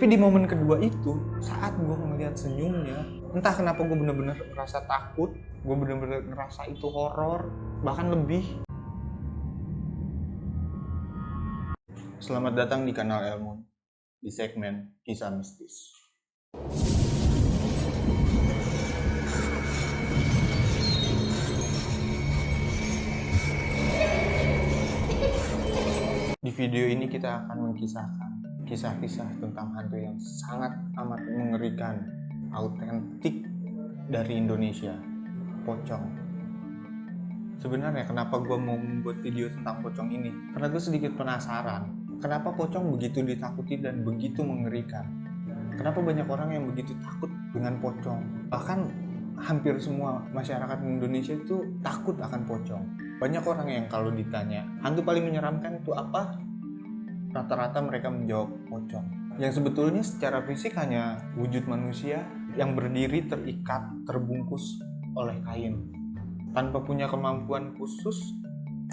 Tapi di momen kedua itu, saat gue ngeliat senyumnya, entah kenapa gue bener-bener ngerasa takut, gue bener-bener ngerasa itu horor, bahkan lebih. Selamat datang di kanal Elmun, di segmen Kisah Mistis. Di video ini kita akan mengisahkan kisah-kisah tentang hantu yang sangat amat mengerikan, autentik dari Indonesia, pocong. Sebenarnya kenapa gue mau membuat video tentang pocong ini? Karena gue sedikit penasaran, kenapa pocong begitu ditakuti dan begitu mengerikan? Kenapa banyak orang yang begitu takut dengan pocong? Bahkan hampir semua masyarakat Indonesia itu takut akan pocong. Banyak orang yang kalau ditanya, hantu paling menyeramkan itu apa? Rata-rata mereka menjawab pocong. Yang sebetulnya secara fisik hanya wujud manusia yang berdiri terikat, terbungkus oleh kain, tanpa punya kemampuan khusus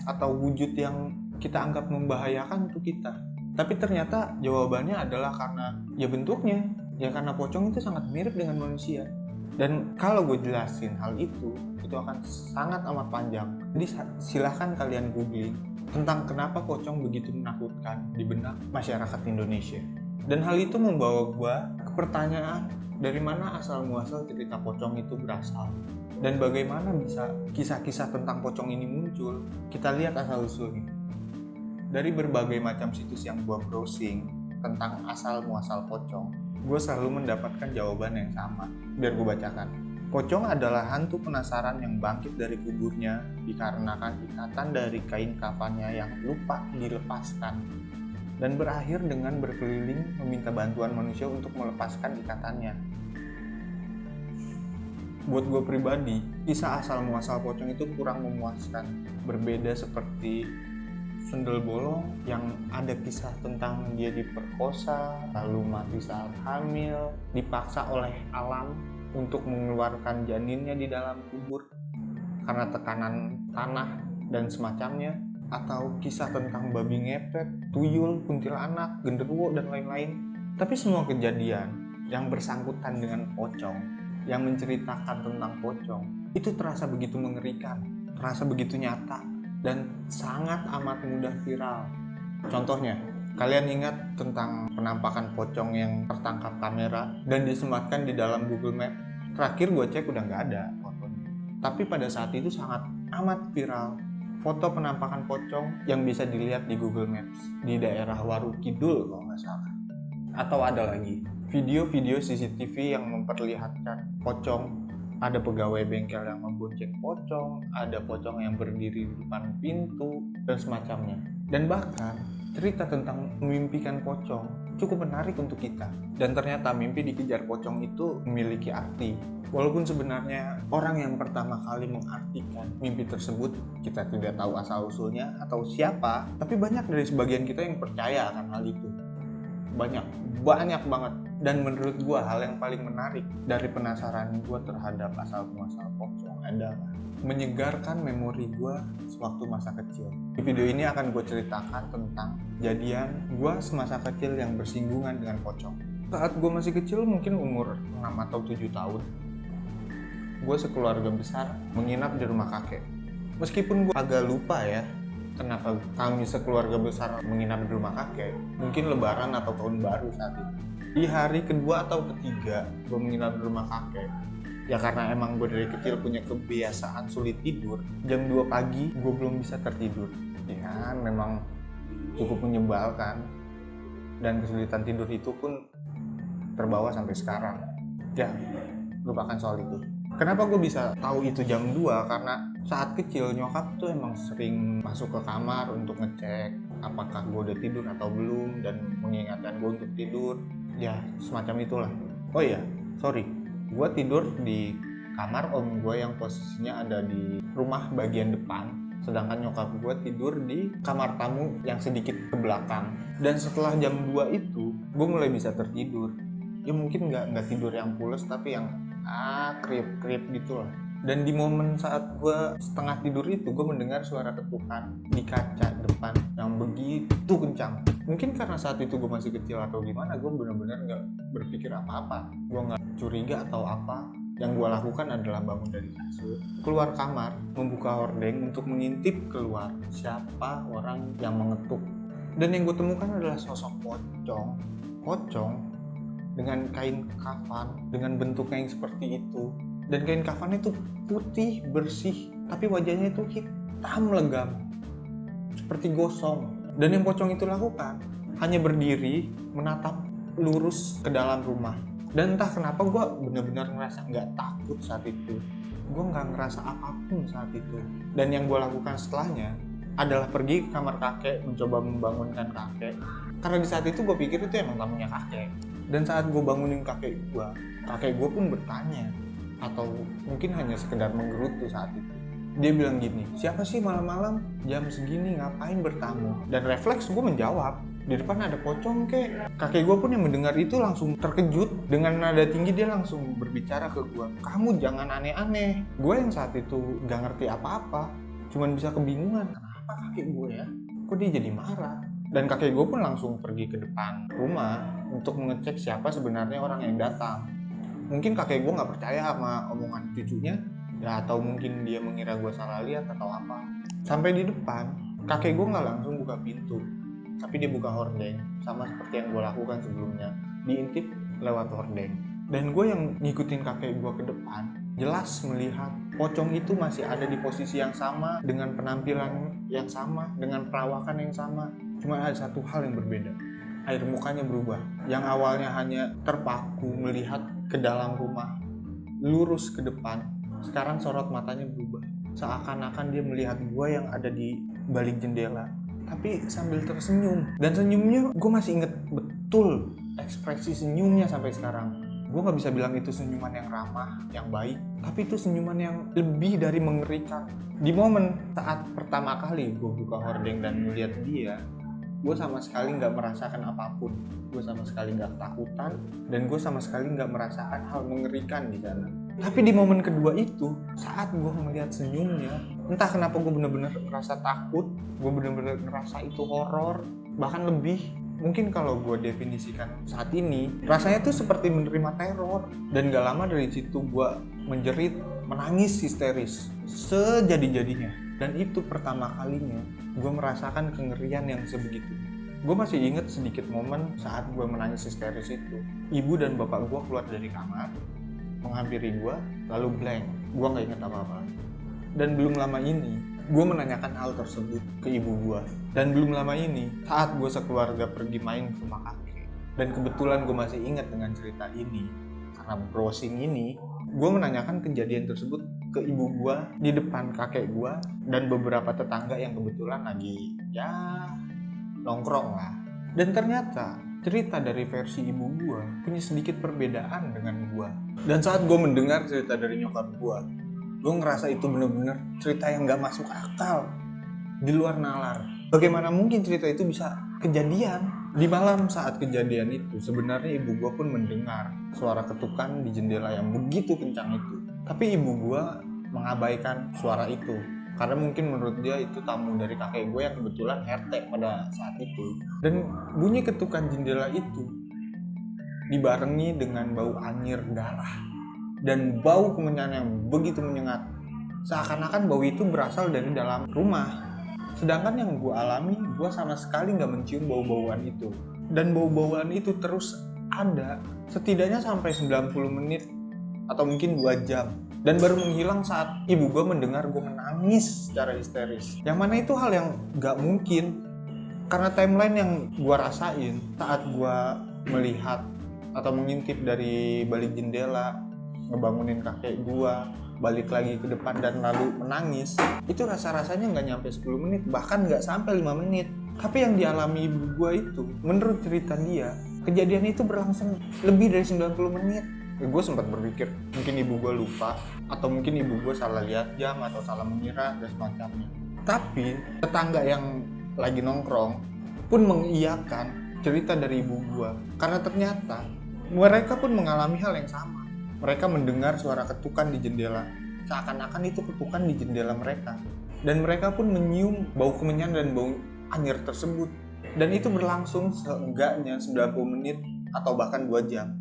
atau wujud yang kita anggap membahayakan untuk kita. Tapi ternyata jawabannya adalah karena ya bentuknya, ya karena pocong itu sangat mirip dengan manusia. Dan kalau gue jelasin hal itu akan sangat amat panjang. Jadi silahkan kalian googling tentang kenapa pocong begitu menakutkan di benak masyarakat Indonesia. Dan hal itu membawa gue ke pertanyaan, dari mana asal muasal cerita pocong itu berasal? Dan bagaimana bisa kisah-kisah tentang pocong ini muncul? Kita lihat asal usulnya. Dari berbagai macam situs yang gue browsing tentang asal muasal pocong, gue selalu mendapatkan jawaban yang sama. Biar gue bacakan. Pocong adalah hantu penasaran yang bangkit dari kuburnya dikarenakan ikatan dari kain kafannya yang lupa dilepaskan dan berakhir dengan berkeliling meminta bantuan manusia untuk melepaskan ikatannya. Buat gue pribadi, kisah asal muasal pocong itu kurang memuaskan. Berbeda seperti Sundel Bolong yang ada kisah tentang dia diperkosa, lalu mati saat hamil, dipaksa oleh alam untuk mengeluarkan janinnya di dalam kubur karena tekanan tanah dan semacamnya, atau kisah tentang babi ngepet, tuyul, kuntilanak, genderuwo, dan lain-lain. Tapi semua kejadian yang bersangkutan dengan pocong, yang menceritakan tentang pocong, itu terasa begitu mengerikan, terasa begitu nyata, dan sangat amat mudah viral. Contohnya, kalian ingat tentang penampakan pocong yang tertangkap kamera dan disematkan di dalam Google Maps? Terakhir gue cek udah nggak ada fotonya. Tapi pada saat itu sangat amat viral foto penampakan pocong yang bisa dilihat di Google Maps di daerah Warukidul kalau nggak salah. Atau ada lagi video-video CCTV yang memperlihatkan pocong. Ada pegawai bengkel yang membonceng pocong, ada pocong yang berdiri di depan pintu, dan semacamnya. Dan bahkan cerita tentang memimpikan pocong cukup menarik untuk kita. Dan ternyata mimpi dikejar pocong itu memiliki arti. Walaupun sebenarnya orang yang pertama kali mengartikan mimpi tersebut kita tidak tahu asal-usulnya atau siapa, tapi banyak dari sebagian kita yang percaya akan hal itu. Banyak banget. Dan menurut gue hal yang paling menarik dari penasaran gue terhadap asal muasal pocong adalah menyegarkan memori gue sewaktu masa kecil. Di video ini akan gue ceritakan tentang kejadian gue semasa kecil yang bersinggungan dengan pocong. Saat gue masih kecil, mungkin umur 6 atau 7 tahun, gue sekeluarga besar menginap di rumah kakek. Meskipun gue agak lupa ya kenapa kami sekeluarga besar menginap di rumah kakek, mungkin lebaran atau tahun baru saat itu. Di hari kedua atau ketiga gue menginap di rumah kakek, ya karena emang gue dari kecil punya kebiasaan sulit tidur. Jam 2 pagi gue belum bisa tertidur, ya memang cukup menyebalkan. Dan kesulitan tidur itu pun terbawa sampai sekarang. Ya, lupakan soal itu. Kenapa gue bisa tahu itu jam 2? Karena saat kecil nyokap tuh emang sering masuk ke kamar untuk ngecek apakah gue udah tidur atau belum dan mengingatkan gue untuk tidur. Ya semacam itulah. Oh iya, sorry, gue tidur di kamar om gue yang posisinya ada di rumah bagian depan, sedangkan nyokap gue tidur di kamar tamu yang sedikit ke belakang. Dan setelah jam 2 itu gue mulai bisa tertidur. Ya mungkin nggak tidur yang pules, tapi yang kriep gitu lah. Dan di momen saat gue setengah tidur itu, gue mendengar suara ketukan di kaca depan yang begitu kencang. Mungkin karena saat itu gue masih kecil atau gimana, gue benar-benar gak berpikir apa-apa. Gue gak curiga atau apa. Yang gue lakukan adalah bangun dari kasur, keluar kamar, membuka hordeng untuk mengintip keluar siapa orang yang mengetuk. Dan yang gue temukan adalah sosok pocong dengan kain kafan, dengan bentuknya yang seperti itu. Dan kain kafannya itu putih, bersih, tapi wajahnya itu hitam legam, seperti gosong. Dan yang pocong itu lakukan hanya berdiri, menatap lurus ke dalam rumah. Dan entah kenapa gue benar-benar ngerasa nggak takut saat itu. Gue nggak ngerasa apapun saat itu. Dan yang gue lakukan setelahnya adalah pergi ke kamar kakek, mencoba membangunkan kakek. Karena di saat itu gue pikir itu emang tamunya kakek. Dan saat gue bangunin kakek gue pun bertanya, atau mungkin hanya sekedar menggerutu saat itu. Dia bilang gini, siapa sih malam-malam jam segini ngapain bertamu? Dan refleks gue menjawab, di depan ada pocong kek. Kakek gue pun yang mendengar itu langsung terkejut. Dengan nada tinggi dia langsung berbicara ke gue, kamu jangan aneh-aneh. Gue yang saat itu gak ngerti apa-apa, cuman bisa kebingungan, kenapa kakek gue ya? Kok dia jadi marah? Dan kakek gue pun langsung pergi ke depan rumah untuk mengecek siapa sebenarnya orang yang datang. Mungkin kakek gue gak percaya sama omongan cucunya, ya atau mungkin dia mengira gue salah lihat atau apa. Sampai di depan, kakek gue gak langsung buka pintu, tapi dia buka hordeng, sama seperti yang gue lakukan sebelumnya, diintip lewat hordeng. Dan gue yang ngikutin kakek gue ke depan, jelas melihat pocong itu masih ada di posisi yang sama, dengan penampilan yang sama, dengan perawakan yang sama. Cuma ada satu hal yang berbeda, air mukanya berubah. Yang awalnya hanya terpaku melihat ke dalam rumah, lurus ke depan, sekarang sorot matanya berubah. Seakan-akan dia melihat gue yang ada di balik jendela, tapi sambil tersenyum. Dan senyumnya gue masih inget betul ekspresi senyumnya sampai sekarang. Gue gak bisa bilang itu senyuman yang ramah, yang baik, tapi itu senyuman yang lebih dari mengerikan. Di momen saat pertama kali gue buka hordeng dan melihat dia, gue sama sekali gak merasakan apapun. Gue sama sekali gak ketakutan, dan gue sama sekali gak merasakan hal mengerikan di sana. Tapi di momen kedua itu, saat gue melihat senyumnya, entah kenapa gue bener-bener ngerasa takut, gue bener-bener ngerasa itu horor, bahkan lebih. Mungkin kalau gue definisikan saat ini, rasanya tuh seperti menerima teror. Dan gak lama dari situ gue menjerit, menangis histeris, sejadi-jadinya. Dan itu pertama kalinya gue merasakan kengerian yang sebegitu. Gue masih inget sedikit momen saat gue menangis histeris itu. Ibu dan bapak gue keluar dari kamar, menghampiri gue, lalu blank. Gue gak inget apa-apa. Dan belum lama ini, gue menanyakan hal tersebut ke ibu gue. Dan belum lama ini, saat gue sekeluarga pergi main ke rumah kakek. Dan kebetulan gue masih ingat dengan cerita ini. Karena browsing ini, gue menanyakan kejadian tersebut ke ibu gue di depan kakek gue dan beberapa tetangga yang kebetulan lagi nongkrong lah. Dan ternyata cerita dari versi ibu gue punya sedikit perbedaan dengan gue. Dan saat gue mendengar cerita dari nyokap gue ngerasa itu bener-bener cerita yang gak masuk akal, di luar nalar. Bagaimana mungkin cerita itu bisa kejadian? Di malam saat kejadian itu, sebenarnya ibu gue pun mendengar suara ketukan di jendela yang begitu kencang itu. Tapi ibu gue mengabaikan suara itu, karena mungkin menurut dia itu tamu dari kakek gue yang kebetulan RT pada saat itu. Dan bunyi ketukan jendela itu dibarengi dengan bau anyir darah dan bau kemenyan yang begitu menyengat. Seakan-akan bau itu berasal dari dalam rumah. Sedangkan yang gue alami, gue sama sekali gak mencium bau-bauan itu. Dan bau-bauan itu terus ada, setidaknya sampai 90 menit atau mungkin 2 jam. Dan baru menghilang saat ibu gue mendengar gue menangis secara histeris. Yang mana itu hal yang gak mungkin. Karena timeline yang gue rasain saat gue melihat atau mengintip dari balik jendela, ngebangunin kakek gue, balik lagi ke depan dan lalu menangis, itu rasa-rasanya nggak nyampe 10 menit, bahkan nggak sampai 5 menit. Tapi yang dialami ibu gue itu, menurut cerita dia, kejadian itu berlangsung lebih dari 90 menit. Gue sempat berpikir, mungkin ibu gue lupa, atau mungkin ibu gue salah lihat jam, atau salah mengira, dan semacamnya. Tapi, tetangga yang lagi nongkrong pun mengiyakan cerita dari ibu gue. Karena ternyata, mereka pun mengalami hal yang sama. Mereka mendengar suara ketukan di jendela, seakan-akan itu ketukan di jendela mereka. Dan mereka pun menyium bau kemenyan dan bau anyir tersebut. Dan itu berlangsung seenggaknya 90 menit atau bahkan 2 jam.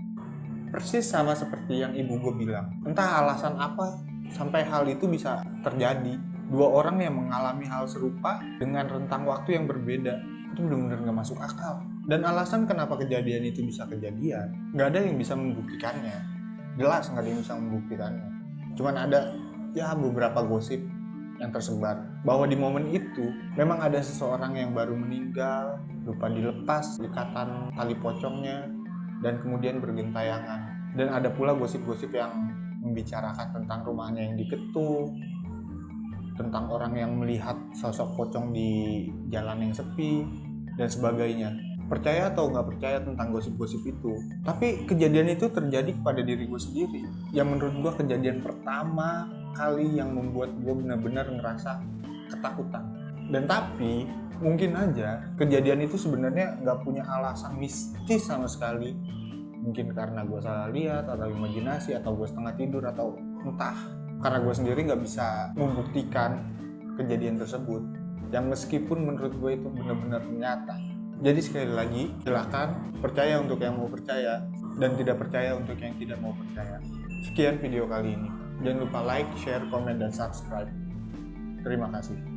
Persis sama seperti yang ibu gue bilang. Entah alasan apa sampai hal itu bisa terjadi. 2 orang yang mengalami hal serupa dengan rentang waktu yang berbeda. Itu benar-benar gak masuk akal. Dan alasan kenapa kejadian itu bisa kejadian, gak ada yang bisa membuktikannya. Jelas gak ada yang bisa membuktikannya. Cuman ada ya beberapa gosip yang tersebar bahwa di momen itu memang ada seseorang yang baru meninggal, lupa dilepas ikatan tali pocongnya, dan kemudian bergentayangan. Dan ada pula gosip-gosip yang membicarakan tentang rumahnya yang diketuk, tentang orang yang melihat sosok pocong di jalan yang sepi, dan sebagainya. Percaya atau nggak percaya tentang gosip-gosip itu, tapi kejadian itu terjadi kepada diri gue sendiri, yang menurut gue kejadian pertama kali yang membuat gue benar-benar ngerasa ketakutan. Dan tapi mungkin aja kejadian itu sebenarnya nggak punya alasan mistis sama sekali. Mungkin karena gue salah lihat atau imajinasi, atau gue setengah tidur, atau entah karena gue sendiri nggak bisa membuktikan kejadian tersebut, yang meskipun menurut gue itu benar-benar nyata. Jadi sekali lagi, silakan percaya untuk yang mau percaya dan tidak percaya untuk yang tidak mau percaya. Sekian video kali ini. Jangan lupa like, share, komen, dan subscribe. Terima kasih.